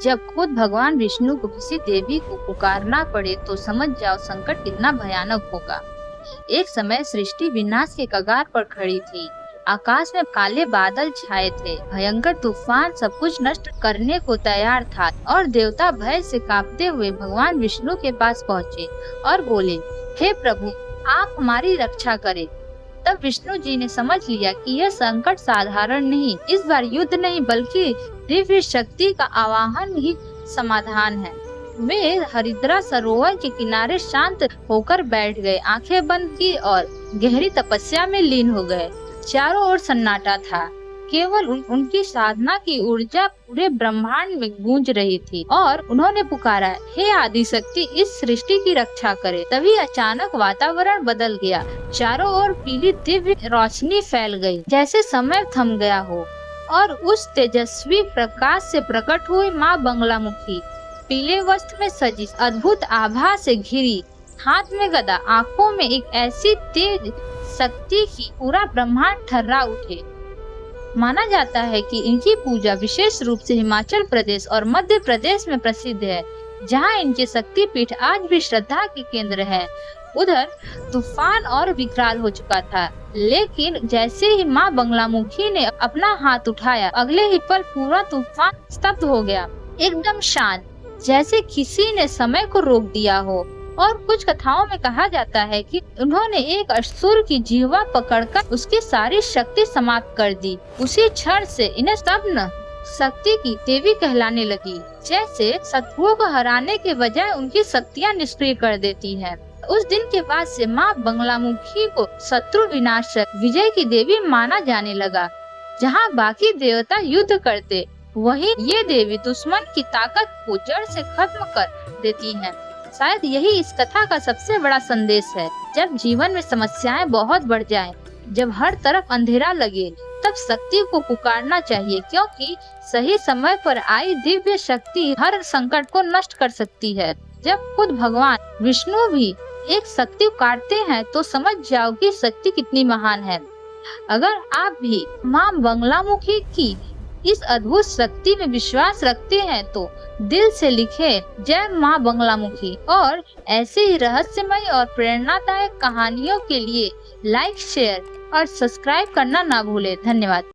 जब खुद भगवान विष्णु को किसी देवी को पुकारना पड़े तो समझ जाओ संकट कितना भयानक होगा। एक समय सृष्टि विनाश के कगार पर खड़ी थी। आकाश में काले बादल छाए थे, भयंकर तूफान सब कुछ नष्ट करने को तैयार था और देवता भय से कांपते हुए भगवान विष्णु के पास पहुँचे और बोले, हे प्रभु, आप हमारी रक्षा करें। तब विष्णु जी ने समझ लिया कि यह संकट साधारण नहीं, इस बार युद्ध नहीं बल्कि दिव्य शक्ति का आवाहन ही समाधान है। वे हरिद्रा सरोवर के किनारे शांत होकर बैठ गए, आंखें बंद की और गहरी तपस्या में लीन हो गए। चारों ओर सन्नाटा था, केवल उनकी साधना की ऊर्जा पूरे ब्रह्मांड में गूंज रही थी और उन्होंने पुकारा, हे आदि शक्ति, इस सृष्टि की रक्षा करे। तभी अचानक वातावरण बदल गया, चारों ओर पीली दिव्य रोशनी फैल गई, जैसे समय थम गया हो और उस तेजस्वी प्रकाश से प्रकट हुई माँ बंगलामुखी पीले वस्त्र में सजी, अद्भुत आभा से घिरी, हाथ में गदा, आंखों में एक ऐसी तेज शक्ति की पूरा ब्रह्मांड थर्रा उठे। माना जाता है कि इनकी पूजा विशेष रूप से हिमाचल प्रदेश और मध्य प्रदेश में प्रसिद्ध है, जहां इनके शक्ति पीठ आज भी श्रद्धा के केंद्र है। उधर तूफान और विकराल हो चुका था, लेकिन जैसे ही माँ बंगलामुखी ने अपना हाथ उठाया, अगले ही पल पूरा तूफान स्तब्ध हो गया, एकदम शांत, जैसे किसी ने समय को रोक दिया हो। और कुछ कथाओं में कहा जाता है कि उन्होंने एक असुर की जीवा पकड़कर उसकी सारी शक्ति समाप्त कर दी। उसी क्षण से इन्हें स्तब्ध शक्ति की देवी कहलाने लगी, जैसे शत्रुओं को हराने के बजाय उनकी शक्तियाँ निष्क्रिय कर देती है। उस दिन के बाद से माँ बंगलामुखी को शत्रु विनाशक, विजय की देवी माना जाने लगा। जहाँ बाकी देवता युद्ध करते, वहीं ये देवी दुश्मन की ताकत को जड़ से खत्म कर देती है। शायद यही इस कथा का सबसे बड़ा संदेश है। जब जीवन में समस्याएं बहुत बढ़ जाएं, जब हर तरफ अंधेरा लगे, तब शक्ति को पुकारना चाहिए, क्योंकि सही समय पर आई दिव्य शक्ति हर संकट को नष्ट कर सकती है। जब खुद भगवान विष्णु भी एक शक्ति पुकारते हैं तो समझ जाओ कि शक्ति कितनी महान है। अगर आप भी माँ बंगलामुखी की इस अद्भुत शक्ति में विश्वास रखते हैं तो दिल से लिखे, जय माँ बंगलामुखी। और ऐसे ही रहस्यमय और प्रेरणादायक कहानियों के लिए लाइक, शेयर और सब्सक्राइब करना ना भूलें। धन्यवाद।